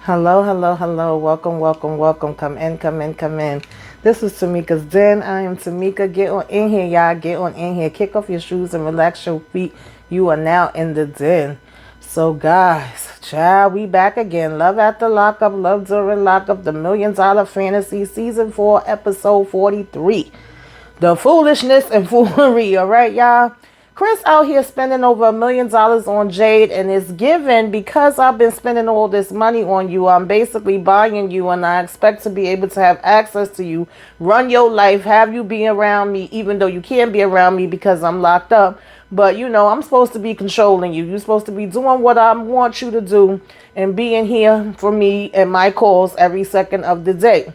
Hello, hello, hello. Welcome, welcome, welcome. Come in, come in, come in. This is Tamika's Den. I am Tamika. Get on in here, y'all. Get on in here. Kick off your shoes and relax your feet. You are now in the den. So, guys, child, we back again. Love After Lockup, Love During Lockup, the $1,000,000 Fantasy, Season 4, Episode 43. The foolishness and foolery, all right, y'all? Chris out here spending over $1,000,000 on Jade, and it's given because I've been spending all this money on you. I'm basically buying you, and I expect to be able to have access to you, run your life, have you be around me, even though you can't be around me because I'm locked up. But, I'm supposed to be controlling you. You're supposed to be doing what I want you to do and being here for me and my calls every second of the day.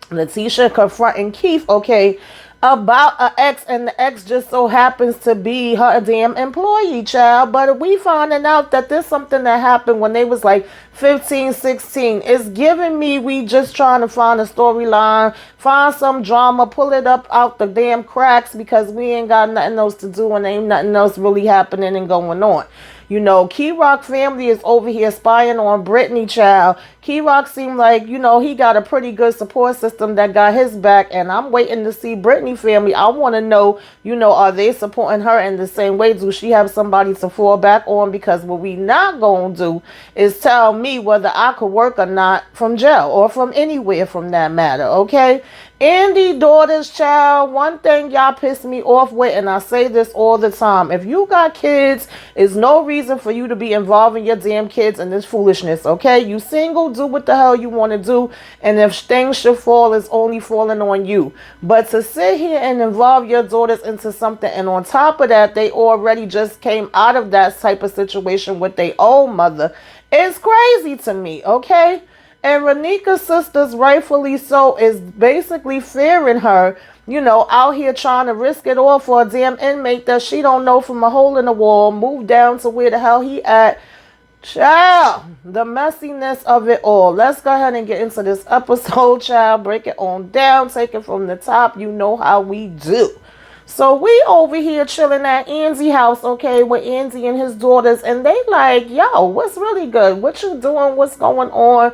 Letitia confronting Keith, okay, about an ex, and the ex just so happens to be her damn employee, child. But we finding out that there's something that happened when they was like 15, 16. It's giving me we just trying to find a storyline, find some drama, pull it up out the damn cracks because we ain't got nothing else to do and ain't nothing else really happening and going on. Key Rock family is over here spying on Brittany, child. Key Rock seemed like, he got a pretty good support system that got his back, and I'm waiting to see Brittany family. I want to know, are they supporting her in the same way? Do she have somebody to fall back on? Because what we not going to do is tell me whether I could work or not from jail or from anywhere from that matter, okay? Andy daughter's child, one thing y'all piss me off with, and I say this all the time. If you got kids, there's no reason for you to be involving your damn kids in this foolishness, okay? You single, do what the hell you want to do, and if things should fall, it's only falling on you. But to sit here and involve your daughters into something, and on top of that, they already just came out of that type of situation with their own mother, it's crazy to me, okay? And Renika's sisters, rightfully so, is basically fearing her, out here trying to risk it all for a damn inmate that she don't know from a hole in the wall, move down to where the hell he at. Child, the messiness of it all. Let's go ahead and get into this episode, child. Break it on down, take it from the top. You know how we do. So we over here chilling at Andy's house, okay, with Andy and his daughters, and they like, yo, what's really good? What you doing? What's going on?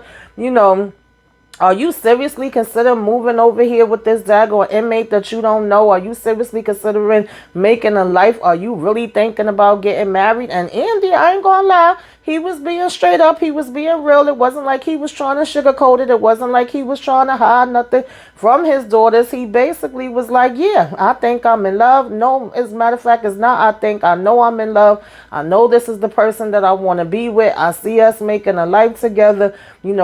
Are you seriously considering moving over here with this daggone inmate that you don't know? Are you seriously considering making a life? Are you really thinking about getting married? And Andy, I ain't gonna lie, he was being straight up. He was being real. It wasn't like he was trying to sugarcoat it. It wasn't like he was trying to hide nothing from his daughters. He basically was like, yeah, I think I'm in love. No, as a matter of fact, it's not I know I'm in love. I know this is the person that I want to be with. I see us making a life together.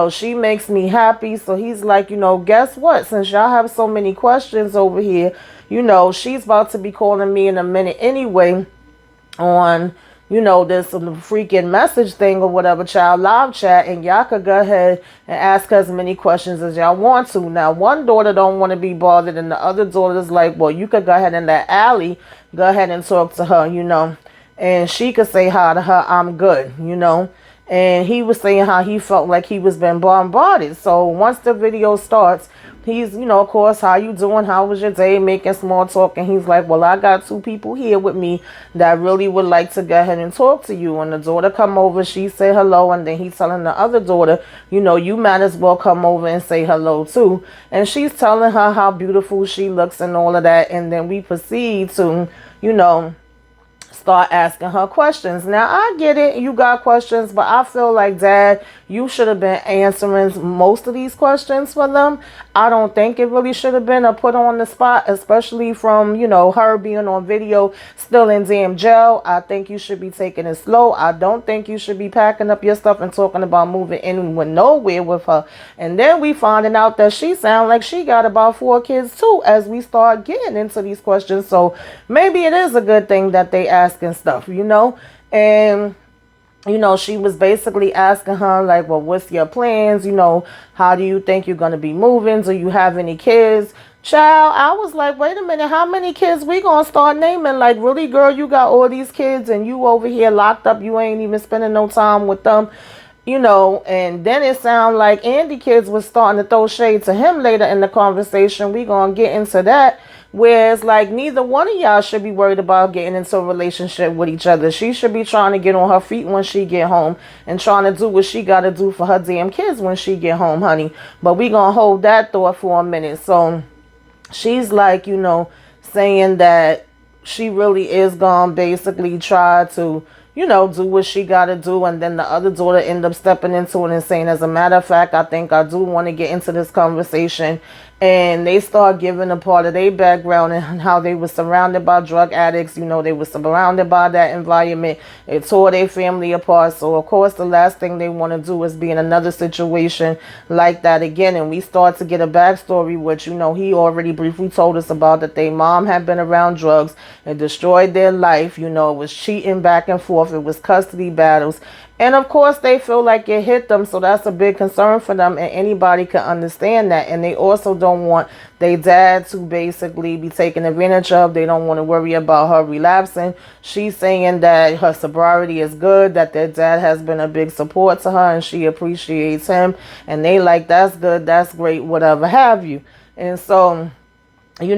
She makes me happy. So he's like, guess what? Since y'all have so many questions over here, she's about to be calling me in a minute anyway on this freaking message thing or whatever, child, live chat, and y'all could go ahead and ask her as many questions as y'all want to. Now, one daughter don't want to be bothered, and the other daughter's like, well, you could go ahead and let Allie go ahead and talk to her, and she could say hi to her, I'm good, and he was saying how he felt like he was being bombarded. So once the video starts, he's, of course, how you doing? How was your day? Making small talk. And he's like, well, I got two people here with me that really would like to go ahead and talk to you. And the daughter come over, she say hello. And then he's telling the other daughter, you might as well come over and say hello too. And she's telling her how beautiful she looks and all of that. And then we proceed to, start asking her questions. Now, I get it. You got questions, but I feel like, Dad, you should have been answering most of these questions for them. I don't think it really should have been a put on the spot, especially from, her being on video still in damn jail. I think you should be taking it slow. I don't think you should be packing up your stuff and talking about moving in with nowhere with her. And then we finding out that she sound like she got about 4 kids too as we start getting into these questions. So maybe it is a good thing that they asking stuff, and she was basically asking her like, well, what's your plans? How do you think you're going to be moving? Do you have any kids? Child, I was like, wait a minute, how many kids we going to start naming? Like, really, girl, you got all these kids and you over here locked up. You ain't even spending no time with them. And then it sounded like Andy kids was starting to throw shade to him later in the conversation. We going to get into that. Whereas, like, neither one of y'all should be worried about getting into a relationship with each other. She should be trying to get on her feet when she get home and trying to do what she got to do for her damn kids when she get home, honey. But we going to hold that thought for a minute. So she's like, saying that she really is going to basically try to, do what she got to do. And then the other daughter end up stepping into it and saying, as a matter of fact, I think I do want to get into this conversation. And they start giving a part of their background and how they were surrounded by drug addicts. They were surrounded by that environment. It tore their family apart. So, of course, the last thing they want to do is be in another situation like that again. And we start to get a backstory, which, he already briefly told us about, that their mom had been around drugs and destroyed their life. It was cheating back and forth. It was custody battles. And of course, they feel like it hit them. So that's a big concern for them. And anybody can understand that. And they also don't want their dad to basically be taken advantage of. They don't want to worry about her relapsing. She's saying that her sobriety is good, that their dad has been a big support to her and she appreciates him. And they like, that's good, that's great, whatever have you. And so, his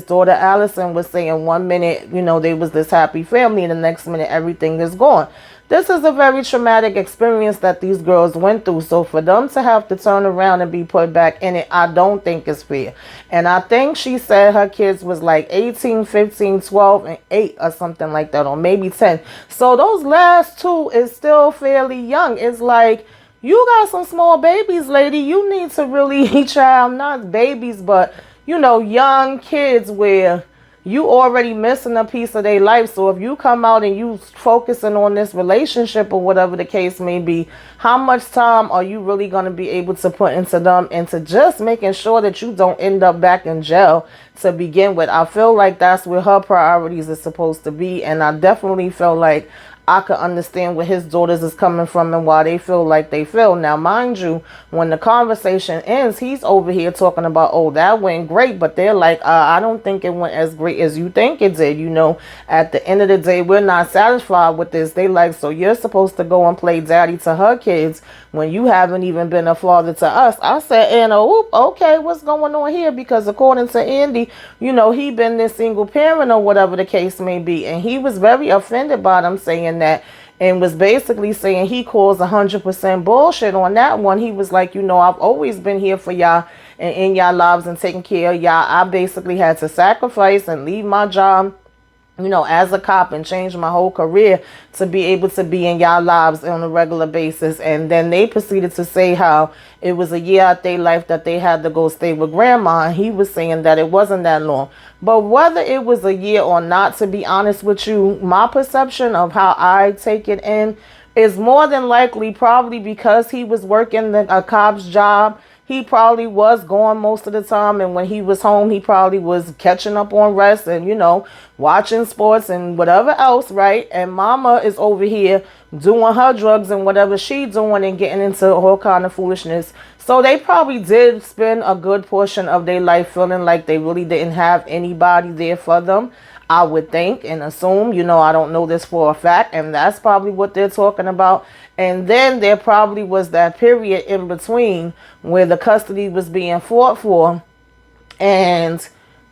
daughter Allison was saying 1 minute, they was this happy family, and the next minute everything is gone. This is a very traumatic experience that these girls went through. So for them to have to turn around and be put back in it, I don't think it's fair. And I think she said her kids was like 18, 15, 12, and 8 or something like that, or maybe 10. So those last two is still fairly young. It's like, you got some small babies, lady. You need to really, child, not babies, but, young kids where you already missing a piece of their life. So if you come out and you focusing on this relationship or whatever the case may be, how much time are you really going to be able to put into them, into just making sure that you don't end up back in jail to begin with? I feel like that's where her priorities is supposed to be. And I definitely feel like I could understand where his daughters is coming from and why they feel like they feel. Now, mind you, when the conversation ends, he's over here talking about, oh, that went great. But they're like, I don't think it went as great as you think it did. At the end of the day, we're not satisfied with this. They like, so you're supposed to go and play daddy to her kids when you haven't even been a father to us. I said, Anna, okay, what's going on here? Because according to Andy, he been this single parent or whatever the case may be. And he was very offended by them saying that, and was basically saying he calls 100% bullshit on that one. He was like, I've always been here for y'all and in y'all lives and taking care of y'all. I basically had to sacrifice and leave my job, as a cop, and change my whole career to be able to be in y'all lives on a regular basis. And then they proceeded to say how it was a year out their life that they had to go stay with grandma. And he was saying that it wasn't that long. But whether it was a year or not, to be honest with you, my perception of how I take it in is more than likely probably because he was working a cop's job. He probably was gone most of the time, and when he was home, he probably was catching up on rest and, watching sports and whatever else, right? And mama is over here doing her drugs and whatever she doing and getting into all kind of foolishness. So they probably did spend a good portion of their life feeling like they really didn't have anybody there for them, I would think and assume. I don't know this for a fact, and that's probably what they're talking about. And then there probably was that period in between where the custody was being fought for, and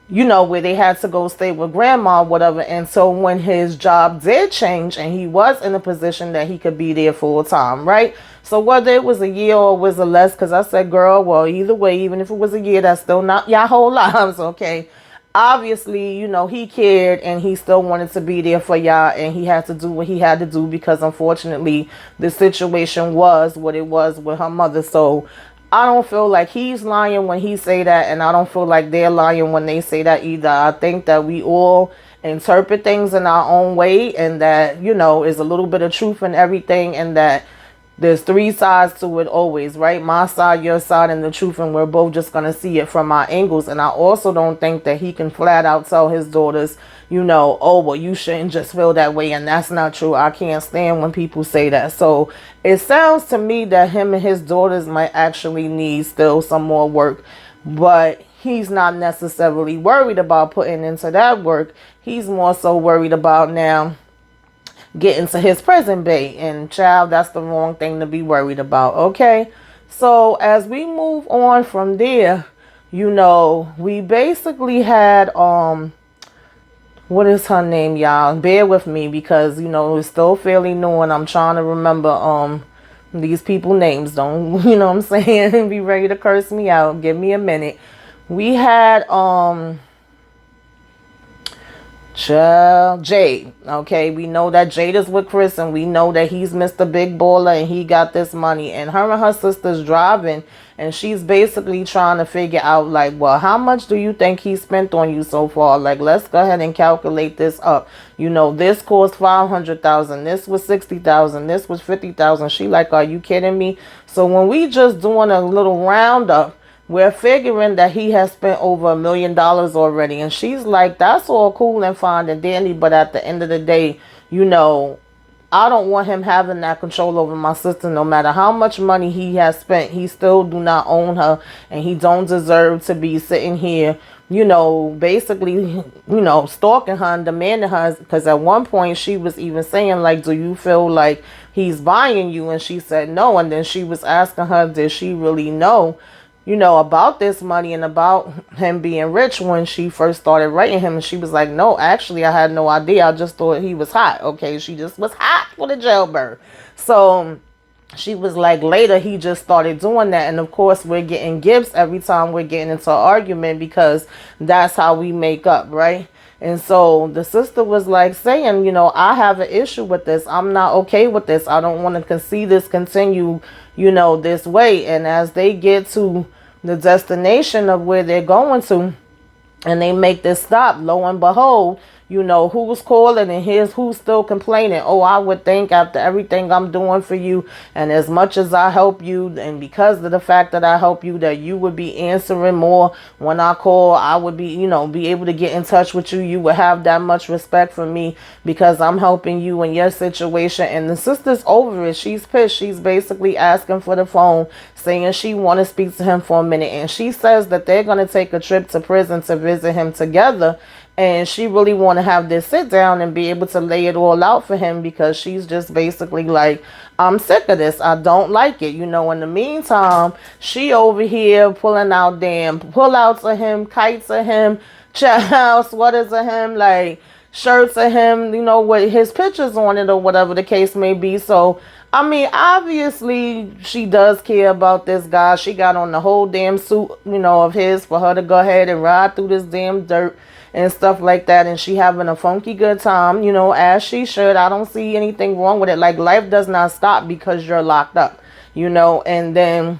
where they had to go stay with grandma or whatever. And so when his job did change and he was in a position that he could be there full time, right? So whether it was a year or was a less, because I said, girl, well, either way, even if it was a year, that's still not your whole lives, okay? Obviously, he cared and he still wanted to be there for y'all, and he had to do what he had to do because unfortunately the situation was what it was with her mother. So I don't feel like he's lying when he say that, and I don't feel like they're lying when they say that either. I think that we all interpret things in our own way, and that, is a little bit of truth in everything, and that there's 3 sides to it always, right? My side, your side, and the truth, and we're both just going to see it from our angles. And I also don't think that he can flat out tell his daughters, oh, well, you shouldn't just feel that way, and that's not true. I can't stand when people say that. So it sounds to me that him and his daughters might actually need still some more work, but he's not necessarily worried about putting into that work. He's more so worried about now getting to his prison bait. And child, that's the wrong thing to be worried about, okay? So as we move on from there, we basically had what is her name, y'all? Bear with me because, it's still fairly new and I'm trying to remember these people names. Don't, you know what I'm saying? Be ready to curse me out. Give me a minute. We had Jade. Okay, we know that Jade is with Chris and we know that he's Mr. Big Baller and he got this money, and her sister's driving and she's basically trying to figure out, like, well, how much do you think he spent on you so far? Like, let's go ahead and calculate this up. This cost 500,000, this was 60,000, this was 50,000. She like, are you kidding me? So when we just doing a little roundup, we're figuring that he has spent over $1 million already. And she's like, that's all cool and fine and dandy, but at the end of the day, I don't want him having that control over my sister. No matter how much money he has spent, he still do not own her, and he don't deserve to be sitting here, basically, stalking her and demanding her. Because at one point she was even saying, like, do you feel like he's buying you? And she said no. And then she was asking her, did she really know, about this money and about him being rich when she first started writing him. And she was like, no, actually, I had no idea. I just thought he was hot. Okay, she just was hot for the jailbird. So she was like, later, he just started doing that. And of course, we're getting gifts every time we're getting into an argument because that's how we make up, right? And so the sister was like saying, I have an issue with this. I'm not okay with this. I don't want to see this continue, this way. And as they get to the destination of where they're going to, and they make this stop, lo and behold, who's calling, and here's who's still complaining. Oh, I would think after everything I'm doing for you, and as much as I help you, and because of the fact that I help you, that you would be answering more when I call. I would be, be able to get in touch with you. You would have that much respect for me because I'm helping you in your situation. And the sister's over it. She's pissed. She's basically asking for the phone, saying she want to speak to him for a minute. And she says that they're going to take a trip to prison to visit him together. And she really want to have this sit down and be able to lay it all out for him because she's just basically like, I'm sick of this. I don't like it. In the meantime, she over here pulling out damn pullouts of him, kites of him, child sweaters of him, like shirts of him, with his pictures on it or whatever the case may be. So, I mean, obviously she does care about this guy. She got on the whole damn suit, of his for her to go ahead and ride through this damn dirt and stuff like that, and she having a funky good time, as she should. I don't see anything wrong with it. Like, life does not stop because you're locked up, and then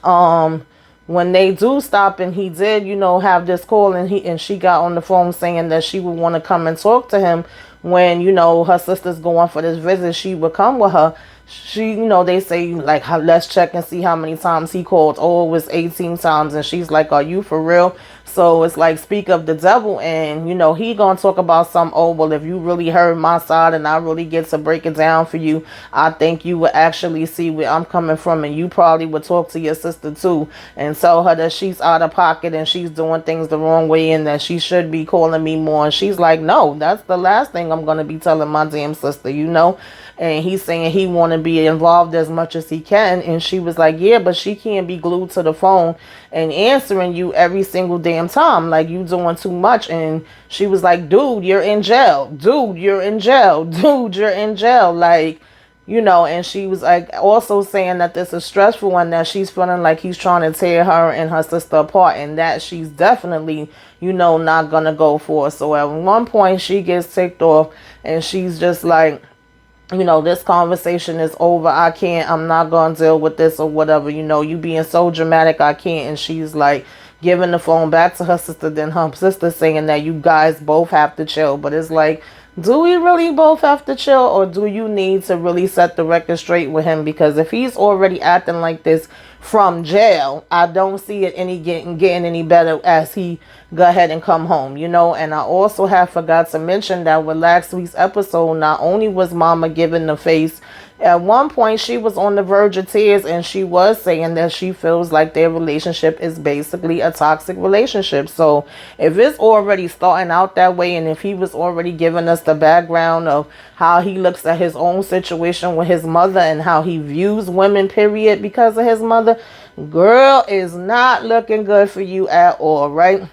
when they do stop, and he did, have this call, and she got on the phone saying that she would want to come and talk to him when, her sister's going for this visit. She would come with her. She, they say, like, let's check and see how many times he called. Oh, it was 18 times. And she's like, are you for real? So it's like, speak of the devil. And, he gonna talk about some, oh, well, if you really heard my side and I really get to break it down for you, I think you would actually see where I'm coming from. And you probably would talk to your sister too and tell her that she's out of pocket and she's doing things the wrong way and that she should be calling me more. And she's like, no, that's the last thing I'm gonna be telling my damn sister, And he's saying he want to be involved as much as he can. And she was like, yeah, but she can't be glued to the phone and answering you every single damn time. Like, you doing too much. And she was like, dude, you're in jail. Dude, you're in jail. Dude, you're in jail. Like, and she was like also saying that this is stressful and that she's feeling like he's trying to tear her and her sister apart, and that she's definitely, not going to go for it. So at one point she gets ticked off and she's just like, this conversation is over. I'm not going to deal with this or whatever. You being so dramatic, I can't. And she's like giving the phone back to her sister. Then her sister saying that you guys both have to chill. But it's like, do we really both have to chill, or do you need to really set the record straight with him? Because if he's already acting like this from jail, I don't see it getting any better as he go ahead and come home, And I also have forgot to mention that with last week's episode, not only was Mama giving the face, at one point she was on the verge of tears, and she was saying that she feels like their relationship is basically a toxic relationship. So if it's already starting out that way, and if he was already giving us the background of how he looks at his own situation with his mother and how he views women, period, because of his mother, Girl is not looking good for you at all, right?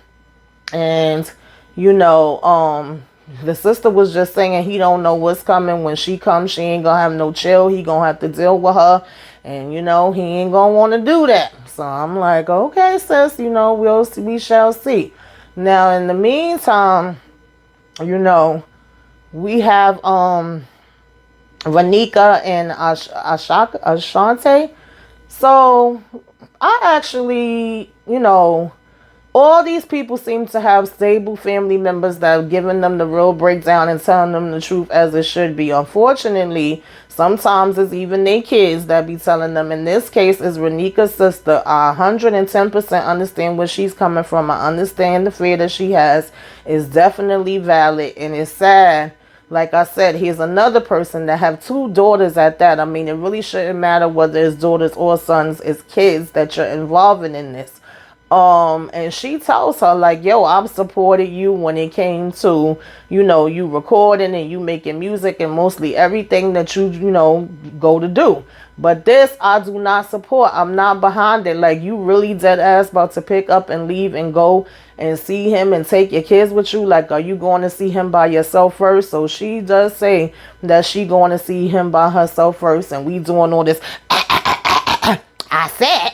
And you know, the sister was just saying he don't know what's coming. When she comes, she ain't gonna have no chill. He gonna have to deal with her, and you know he ain't gonna want to do that. So I'm like, okay, sis, you know, we shall see. Now in the meantime, you know, we have Vanika and Ashante. So I actually, you know, all these people seem to have stable family members that are giving them the real breakdown and telling them the truth as it should be. Unfortunately, sometimes it's even their kids that be telling them. In this case, is Renika's sister. I 110% understand where she's coming from. I understand the fear that she has is definitely valid, and it's sad. Like I said, here's another person that have two daughters at that. I mean, it really shouldn't matter whether it's daughters or sons. It's kids that you're involving in this. And she tells her like, yo, I've supported you when it came to, you know, you recording and you making music and mostly everything that you know, go to do. But this, I do not support. I'm not behind it. Like, you really dead ass about to pick up and leave and go and see him and take your kids with you? Like, are you going to see him by yourself first? So she does say that she going to see him by herself first, and we doing all this. I said.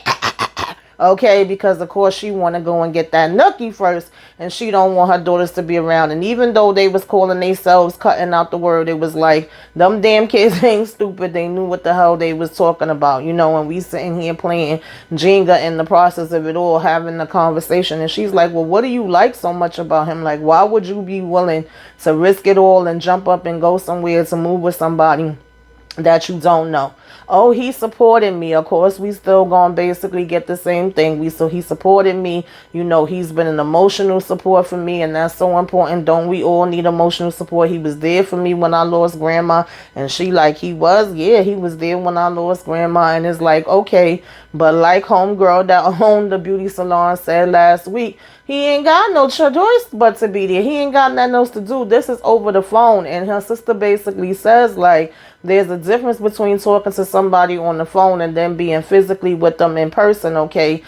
Okay, because of course she want to go and get that nookie first, and she don't want her daughters to be around. And even though they was calling themselves cutting out the word, it was like, them damn kids ain't stupid. They knew what the hell they was talking about, you know. And we sitting here playing Jenga in the process of it all, having the conversation. And she's like, well, what do you like so much about him? Like, why would you be willing to risk it all and jump up and go somewhere to move with somebody that you don't know? Oh, he supported me. Of course, we still gonna basically get the same thing. He supported me. You know, he's been an emotional support for me, and that's so important. Don't we all need emotional support? He was there for me when I lost grandma, and she like, he was there when I lost grandma. And it's like, okay, but like homegirl that owned the beauty salon said last week, he ain't got no choice but to be there. He ain't got nothing else to do. This is over the phone. And her sister basically says, like, there's a difference between talking to somebody on the phone and then being physically with them in person, okay?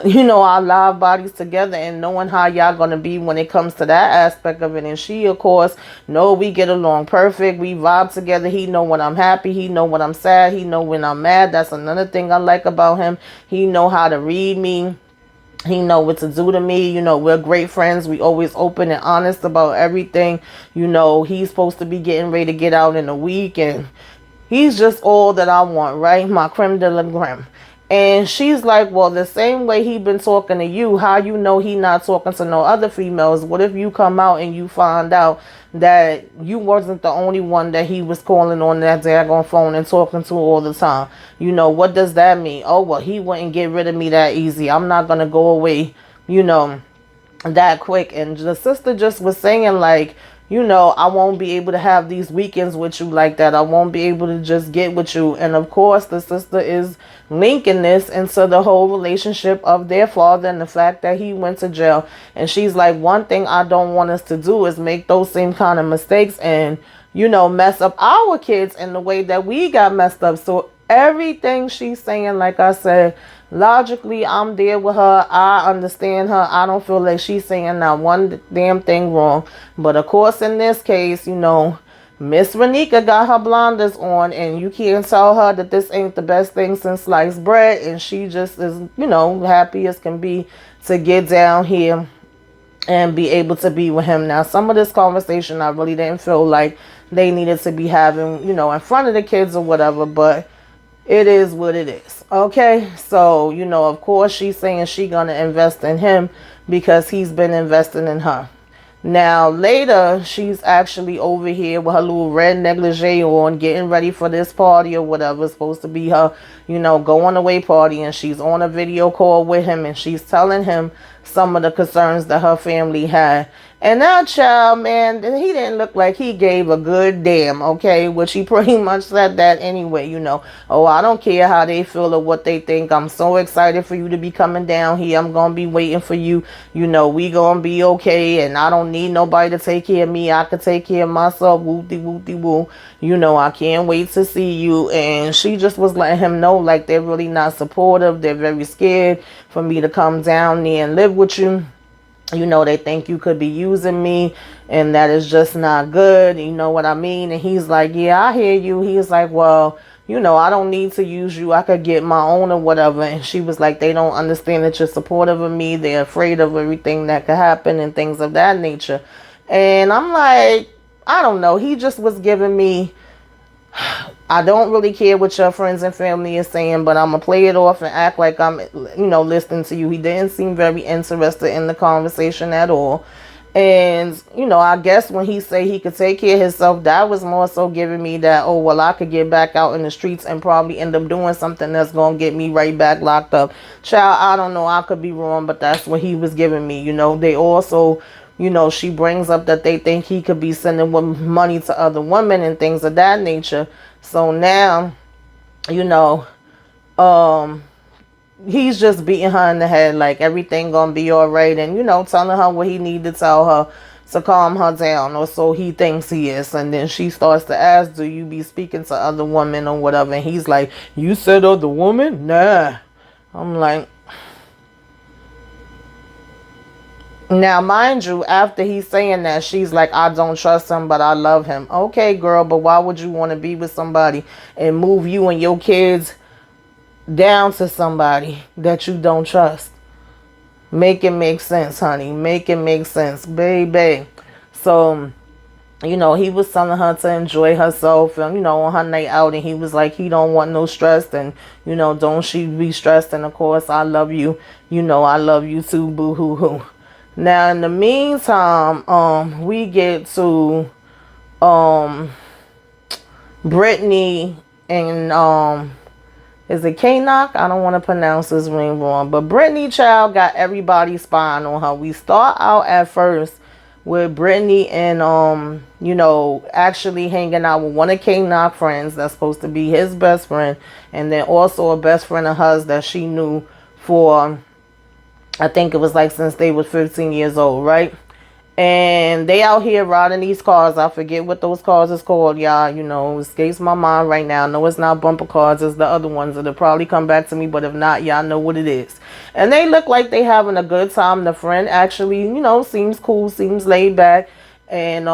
You know, our live bodies together and knowing how y'all going to be when it comes to that aspect of it. And she, of course, know we get along perfect. We vibe together. He know when I'm happy. He know when I'm sad. He know when I'm mad. That's another thing I like about him. He know how to read me. He know what to do to me. You know, we're great friends. We always open and honest about everything. You know, he's supposed to be getting ready to get out in a week, and he's just all that I want, right? My creme de la creme. And she's like, well, the same way he been talking to you, how you know he not talking to no other females? What if you come out and you find out that you wasn't the only one that he was calling on that daggone phone and talking to all the time? You know, what does that mean? Oh, well, he wouldn't get rid of me that easy. I'm not going to go away, you know, that quick. And the sister just was saying, like, you know, I won't be able to have these weekends with you like that. I won't be able to just get with you. And of course, the sister is linking this into the whole relationship of their father and the fact that he went to jail. And she's like, one thing I don't want us to do is make those same kind of mistakes and, you know, mess up our kids in the way that we got messed up. So everything she's saying, like I said, logically, I'm there with her. I understand her. I don't feel like she's saying not one damn thing wrong. But of course, in this case, you know, Miss Renika got her blinders on, and you can't tell her that this ain't the best thing since sliced bread. And she just is, you know, happy as can be to get down here and be able to be with him. Now, some of this conversation, I really didn't feel like they needed to be having, you know, in front of the kids or whatever, but it is what it is. Okay, so, you know, of course she's saying she gonna invest in him because he's been investing in her. Now later, she's actually over here with her little red negligee on, getting ready for this party or whatever. It's supposed to be her, you know, going away party, and she's on a video call with him, and she's telling him some of the concerns that her family had. And that child, man, he didn't look like he gave a good damn, okay? Which he pretty much said that anyway, Oh, I don't care how they feel or what they think. I'm so excited for you to be coming down here. I'm going to be waiting for you. We going to be okay. And I don't need nobody to take care of me. I could take care of myself. Woo-de-woo-de-woo. I can't wait to see you. And she just was letting him know, like, they're really not supportive. They're very scared for me to come down there and live with you. They think you could be using me, and that is just not good. You know what I mean? And he's like, yeah, I hear you. He's like, well, I don't need to use you. I could get my own or whatever. And she was like, they don't understand that you're supportive of me. They're afraid of everything that could happen and things of that nature. And I'm like, I don't know. He just was giving me, I don't really care what your friends and family is saying, but I'm going to play it off and act like I'm, listening to you. He didn't seem very interested in the conversation at all. And, I guess when he said he could take care of himself, that was more so giving me that, oh, well, I could get back out in the streets and probably end up doing something that's going to get me right back locked up. Child, I don't know. I could be wrong, but that's what he was giving me. They also, she brings up that they think he could be sending money to other women and things of that nature. So now, he's just beating her in the head like everything gonna be all right, and telling her what he need to tell her to calm her down, or so he thinks he is. And then she starts to ask, do you be speaking to other women or whatever? And he's like, you said other woman? Nah. I'm like, now, mind you, after he's saying that, she's like, I don't trust him, but I love him. Okay, girl, but why would you want to be with somebody and move you and your kids down to somebody that you don't trust? Make it make sense, honey. Make it make sense, baby. So, he was telling her to enjoy herself, and, on her night out, and he was like, he don't want no stress, and, don't she be stressed, and of course, I love you. I love you too, boo-hoo-hoo. Now, in the meantime, we get to Brittany and is it K-Knock? I don't want to pronounce his name wrong, but Brittany child got everybody spying on her. We start out at first with Brittany and actually hanging out with one of K-Knock friends that's supposed to be his best friend, and then also a best friend of hers that she knew for, I think it was like since they were 15 years old, right? And they out here riding these cars. I forget what those cars is called, y'all. Escapes my mind right now. No, it's not bumper cars. It's the other ones. It'll probably come back to me, but if not, y'all know what it is. And they look like they having a good time. The friend actually, seems cool, seems laid back. And,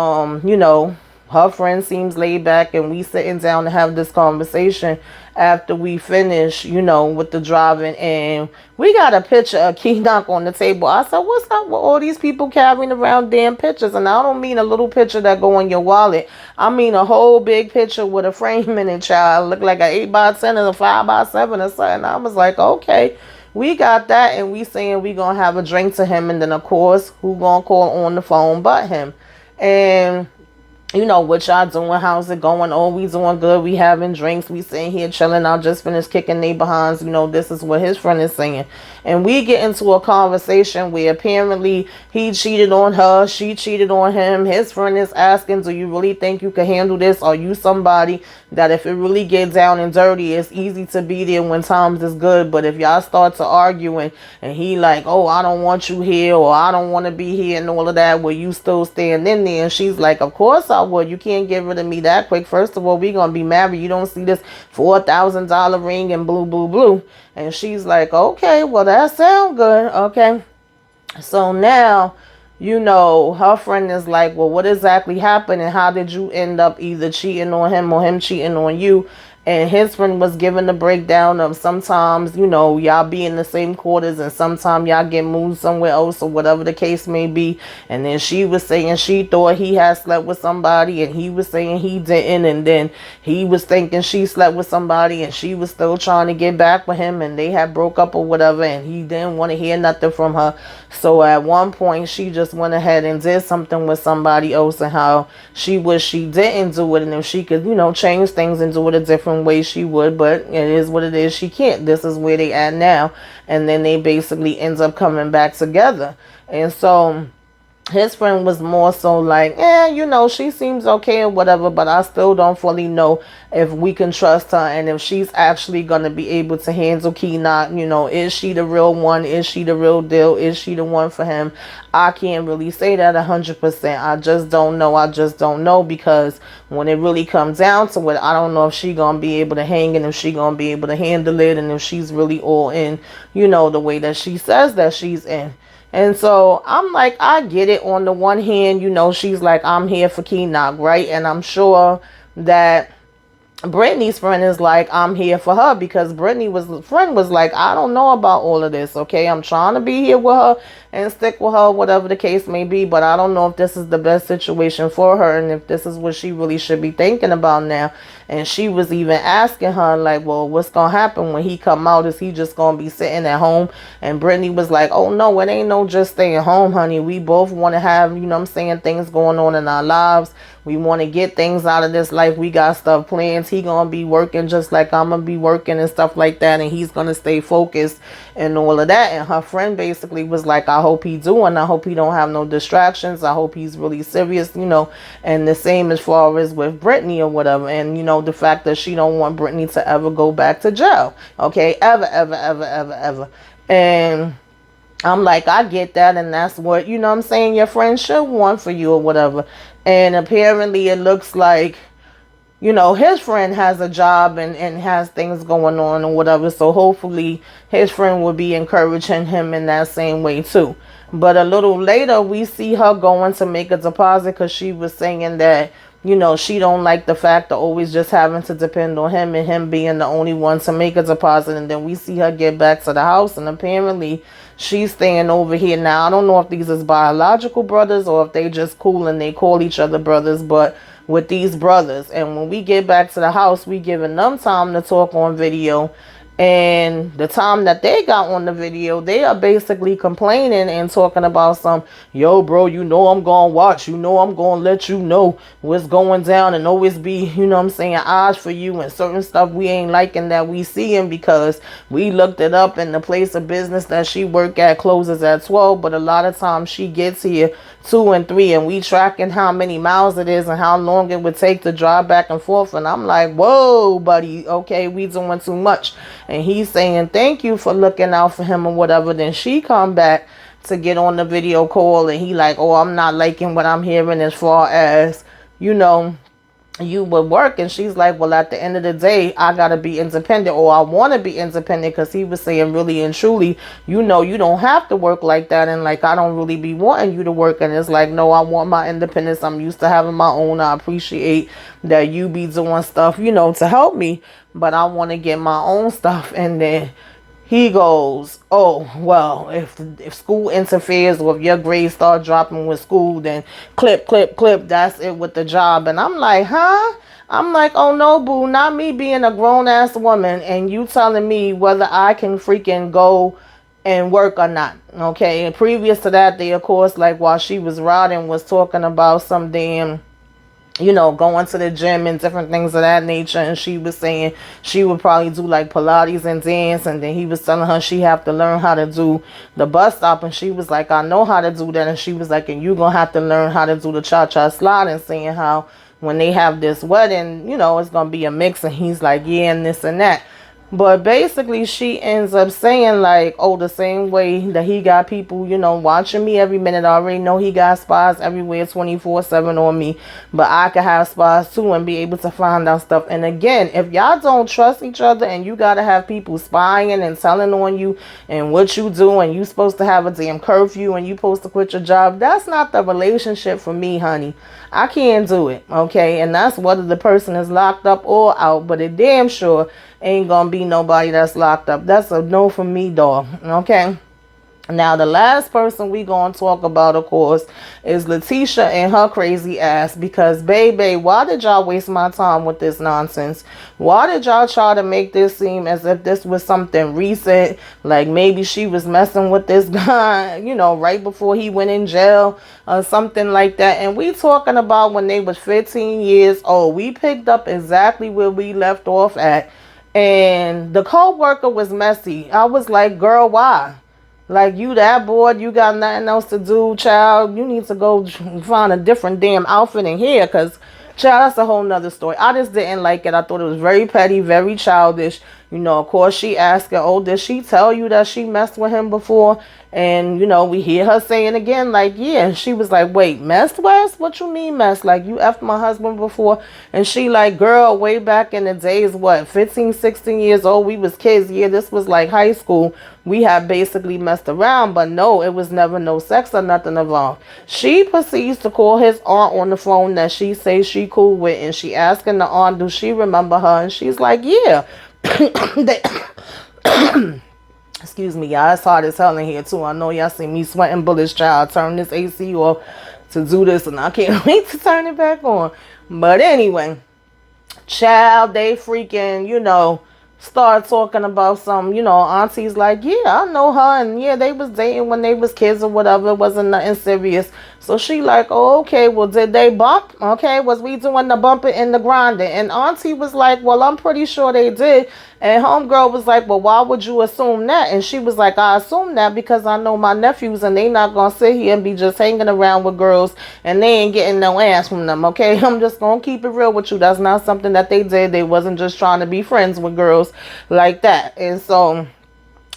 her friend seems laid back. And we sitting down to have this conversation after we finish, with the driving. And we got a picture of K-Knock on the table. I said, what's up with all these people carrying around damn pictures? And I don't mean a little picture that go in your wallet. I mean a whole big picture with a frame in it, child. Look like an 8x10 and a 5x7 or something. I was like, okay, we got that. And we saying we gonna have a drink to him. And then, of course, who gonna call on the phone but him? And what y'all doing? How's it going? Oh, we doing good. We having drinks. We sitting here chilling. I just finished kicking they behinds. This is what his friend is saying. And we get into a conversation where apparently he cheated on her. She cheated on him. His friend is asking, do you really think you can handle this? Are you somebody that if it really gets down and dirty, it's easy to be there when times is good? But if y'all start to arguing and he like, oh, I don't want you here, or I don't want to be here and all of that, will you still stand in there? And she's like, of course I would. You can't get rid of me that quick. First of all, we gonna be married. You don't see this $4,000 ring and blue, blue, blue. And she's like, okay, well, that sounds good. Okay. So now, her friend is like, well, what exactly happened? And how did you end up either cheating on him or him cheating on you? And his friend was giving the breakdown of sometimes, y'all be in the same quarters and sometimes y'all get moved somewhere else or whatever the case may be. And then she was saying she thought he had slept with somebody and he was saying he didn't. And then he was thinking she slept with somebody and she was still trying to get back with him and they had broke up or whatever. And he didn't want to hear nothing from her. So at one point she just went ahead and did something with somebody else, and how she wished she didn't do it. And if she could, change things and do it a different different way she would, but it is what it is. She can't. This is where they at now. And then they basically ends up coming back together. And so his friend was more so like, she seems okay or whatever, but I still don't fully know if we can trust her and if she's actually going to be able to handle Keenock. Is she the real one? Is she the real deal? Is she the one for him? I can't really say that 100%. I just don't know. I just don't know, because when it really comes down to it, I don't know if she going to be able to hang and if she going to be able to handle it and if she's really all in, the way that she says that she's in. And so I'm like, I get it. On the one hand, she's like, I'm here for Keenock, right? And I'm sure that Brittany's friend is like, I'm here for her, because friend was like, I don't know about all of this, okay? I'm trying to be here with her and stick with her, whatever the case may be, but I don't know if this is the best situation for her and if this is what she really should be thinking about now. And she was even asking her, like, well, what's going to happen when he come out? Is he just going to be sitting at home? And Brittany was like, oh, no, it ain't no just staying home, honey. We both want to have, things going on in our lives. We want to get things out of this life. We got stuff planned. He going to be working just like I'm going to be working and stuff like that. And he's going to stay focused and all of that. And her friend basically was like, I hope he do. And I hope he don't have no distractions. I hope he's really serious, And the same as far as with Brittany or whatever. And, the fact that she don't want Brittany to ever go back to jail. Okay. Ever, ever, ever, ever, ever. And I'm like, I get that. And that's what, your friend should want for you or whatever. And apparently it looks like, his friend has a job and has things going on or whatever. So hopefully his friend will be encouraging him in that same way too. But a little later, we see her going to make a deposit because she was saying that, she don't like the fact of always just having to depend on him and him being the only one to make a deposit. And then we see her get back to the house, and apparently she's staying over here now. I don't know if these is biological brothers or if they just cool and they call each other brothers, but with these brothers. And when we get back to the house, we giving them time to talk on video. And the time that they got on the video, they are basically complaining and talking about some, yo, bro, I'm going to watch, I'm going to let you know what's going down and always be, eyes for you and certain stuff we ain't liking that we seeing because we looked it up and the place of business that she work at closes at 12. But a lot of times she gets here 2 and 3 and we tracking how many miles it is and how long it would take to drive back and forth. And I'm like, whoa, buddy, okay, we doing too much. And he's saying thank you for looking out for him or whatever. Then she come back to get on the video call and he like, oh, I'm not liking what I'm hearing as far as, you would work. And she's like, well, at the end of the day, I gotta be independent, or I want to be independent, because he was saying really and truly, you don't have to work like that, and like I don't really be wanting you to work. And it's like, no, I want my independence. I'm used to having my own. I appreciate that you be doing stuff to help me, but I want to get my own stuff. And then he goes, oh, well, if school interferes or if your grades start dropping with school, then clip, that's it with the job. And I'm like, huh? I'm like, oh, no, boo, not me being a grown-ass woman and you telling me whether I can freaking go and work or not, okay? And previous to that, they, of course, like while she was riding, was talking about some damn, going to the gym and different things of that nature. And she was saying she would probably do like Pilates and dance. And then he was telling her she have to learn how to do the bus stop. And she was like, I know how to do that. And she was like, and you're going to have to learn how to do the cha-cha slide. And saying how when they have this wedding, it's going to be a mix. And he's like, yeah, and this and that. But basically, she ends up saying like, oh, the same way that he got people, watching me every minute. I already know he got spies everywhere 24/7 on me. But I could have spies too and be able to find out stuff. And again, if y'all don't trust each other and you got to have people spying and telling on you and what you do, and you supposed to have a damn curfew and you supposed to quit your job, that's not the relationship for me, honey. I can't do it, okay? And that's whether the person is locked up or out. But it damn sure ain't gonna be nobody that's locked up. That's a no from me, dog. Okay. Now, the last person we gonna talk about, of course, is Letitia and her crazy ass. Because, baby, why did y'all waste my time with this nonsense? Why did y'all try to make this seem as if this was something recent? Like maybe she was messing with this guy, you know, right before he went in jail or something like that. And we talking about when they was 15 years old. We picked up exactly where we left off at. And the co-worker was messy. I was like, girl, why? Like, you that bored, you got nothing else to do, child. You need to go find a different damn outfit in here, because, child, that's a whole nother story. I just didn't like it. I thought it was very petty, very childish. You know, of course, she asking, oh, did she tell you that she messed with him before? And, you know, we hear her saying again, like, yeah. She was like, wait, messed with? What you mean messed? Like, you effed my husband before? And she like, girl, way back in the days, what, 15, 16 years old? We was kids. Yeah, this was like high school. We had basically messed around, but no, it was never no sex or nothing involved. She proceeds to call his aunt on the phone that she says she cool with, and she asking the aunt, do she remember her? And she's like, yeah. They excuse me, y'all. It's hard as hell in here, too. I know y'all see me sweating bullets, child. Turn this AC off to do this, and I can't wait to turn it back on. But anyway, child, they freaking, you know, start talking about some, you know, auntie's like, yeah, I know her, and yeah, they was dating when they was kids or whatever. It wasn't nothing serious. So she like, oh, okay, well, did they bump? Okay, was we doing the bumping and the grinding? And auntie was like, well, I'm pretty sure they did. And homegirl was like, well, why would you assume that? And she was like, I assume that because I know my nephews, and they not gonna sit here and be just hanging around with girls and they ain't getting no ass from them. Okay, I'm just gonna keep it real with you. That's not something that they did. They wasn't just trying to be friends with girls like that. And so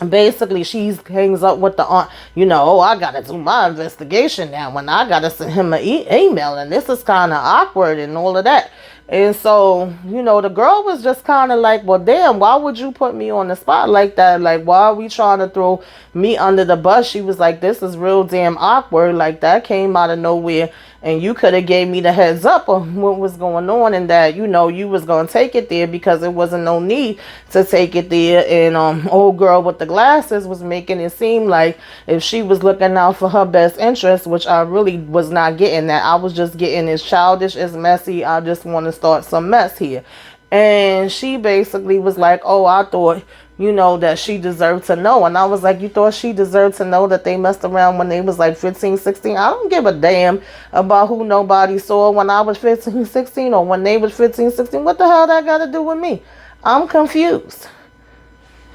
basically she hangs up with the aunt, you know, oh, I gotta do my investigation now, when I gotta send him an email, and this is kind of awkward and all of that. And so, you know, the girl was just kind of like, well, damn, why would you put me on the spot like that? Like, why are we trying to throw me under the bus? She was like, this is real damn awkward. Like, that came out of nowhere. And you could have gave me the heads up of what was going on, and that, you know, you was going to take it there, because it wasn't no need to take it there. And old girl with the glasses was making it seem like if she was looking out for her best interest, which I really was not getting that. I was just getting as childish, as messy. I just want to start some mess here. And she basically was like, oh, I thought, you know, that she deserved to know. And I was like, you thought she deserved to know that they messed around when they was like 15, 16? I don't give a damn about who nobody saw when I was 15, 16, or when they was 15, 16. What the hell that got to do with me? I'm confused.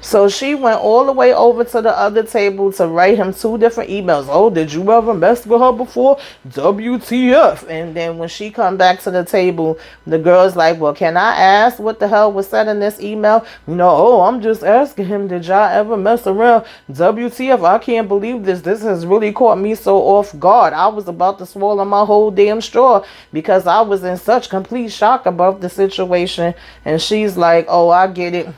So she went all the way over to the other table to write him 2 different emails. Oh, did you ever mess with her before? WTF. And then when she come back to the table, the girl's like, well, can I ask what the hell was said in this email? You know, oh, I'm just asking him, did y'all ever mess around? WTF, I can't believe this. This has really caught me so off guard. I was about to swallow my whole damn straw because I was in such complete shock about the situation. And she's like, oh, I get it.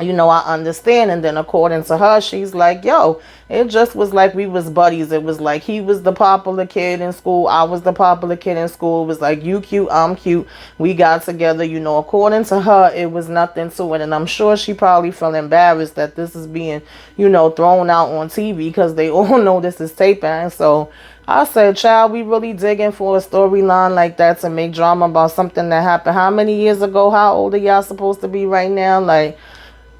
You know, I understand. And then according to her, she's like, yo, it just was like we was buddies. It was like he was the popular kid in school. I was the popular kid in school. It was like, you cute, I'm cute. We got together. You know, according to her, it was nothing to it. And I'm sure she probably felt embarrassed that this is being, you know, thrown out on TV, because they all know this is taping. And so I said, child, we really digging for a storyline like that to make drama about something that happened how many years ago? How old are y'all supposed to be right now? Like,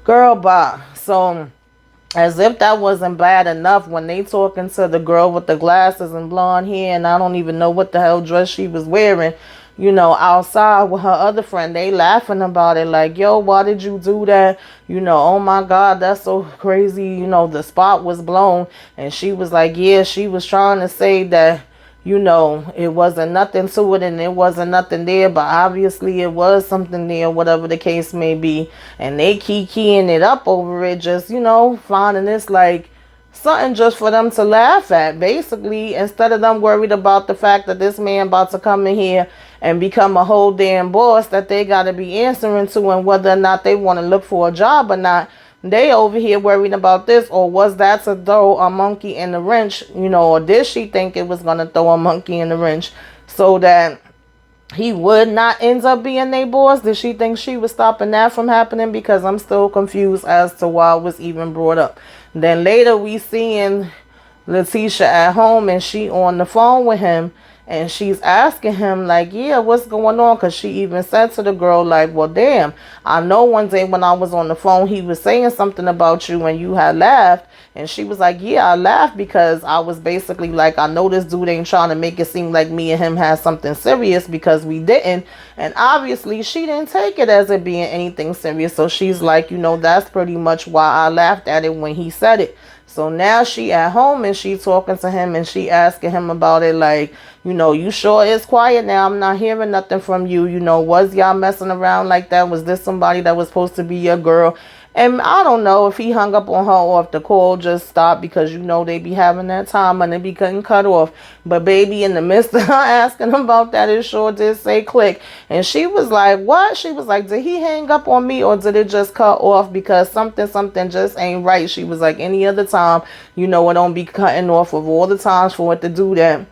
girl, bye. So as if that wasn't bad enough, when they talking to the girl with the glasses and blonde hair, and I don't even know what the hell dress she was wearing, you know, outside with her other friend, they laughing about it like, yo, why did you do that? You know, oh my God, that's so crazy. You know, the spot was blown. And she was like, yeah, she was trying to say that, you know, it wasn't nothing to it and it wasn't nothing there, but obviously it was something there, whatever the case may be. And they keying it up over it, just, you know, finding this like something just for them to laugh at, basically, instead of them worried about the fact that this man about to come in here and become a whole damn boss that they got to be answering to, and whether or not they want to look for a job or not. They over here worried about this, or was that to throw a monkey in the wrench, you know, or did she think it was going to throw a monkey in the wrench so that he would not end up being their boss? Did she think she was stopping that from happening? Because I'm still confused as to why it was even brought up. Then later we seeing Letitia at home and she on the phone with him. And she's asking him, like, yeah, what's going on? Because she even said to the girl, like, well, damn, I know one day when I was on the phone, he was saying something about you and you had laughed. And she was like, yeah, I laughed because I was basically like, I know this dude ain't trying to make it seem like me and him had something serious, because we didn't. And obviously she didn't take it as it being anything serious. So she's like, that's pretty much why I laughed at it when he said it. So now she at home and she talking to him and she asking him about it, like, you sure it's quiet now? I'm not hearing nothing from you. Was y'all messing around like that? Was this somebody that was supposed to be your girl? And I don't know if he hung up on her or if the call just stopped, because they be having that time and they be getting cut off. But baby, in the midst of her asking about that, it sure did say click. And she was like, what? She was like, did he hang up on me or did it just cut off because something just ain't right? She was like, any other time, it don't be cutting off. Of all the times for it to do that,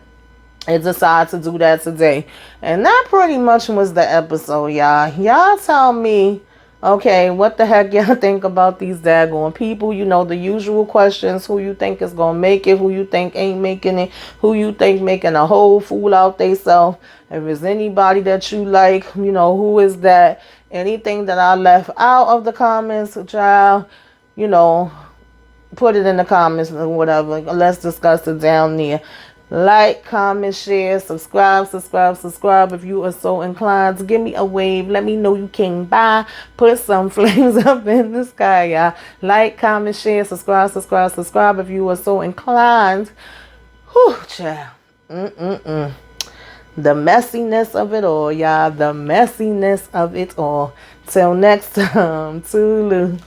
it decided to do that today. And that pretty much was the episode, y'all. Y'all tell me, okay, what the heck y'all think about these daggone people? The usual questions. Who you think is going to make it? Who you think ain't making it? Who you think making a whole fool out theyself? If there's anybody that you like, who is that? Anything that I left out of the comments, child, put it in the comments or whatever. Let's discuss it down there. Like, comment, share, subscribe if you are so inclined. Give me a wave. Let me know you came by. Put some flames up in the sky, y'all. Like, comment, share, subscribe if you are so inclined. Whew, child. The messiness of it all, y'all. The messiness of it all. Till next time. Toodaloo.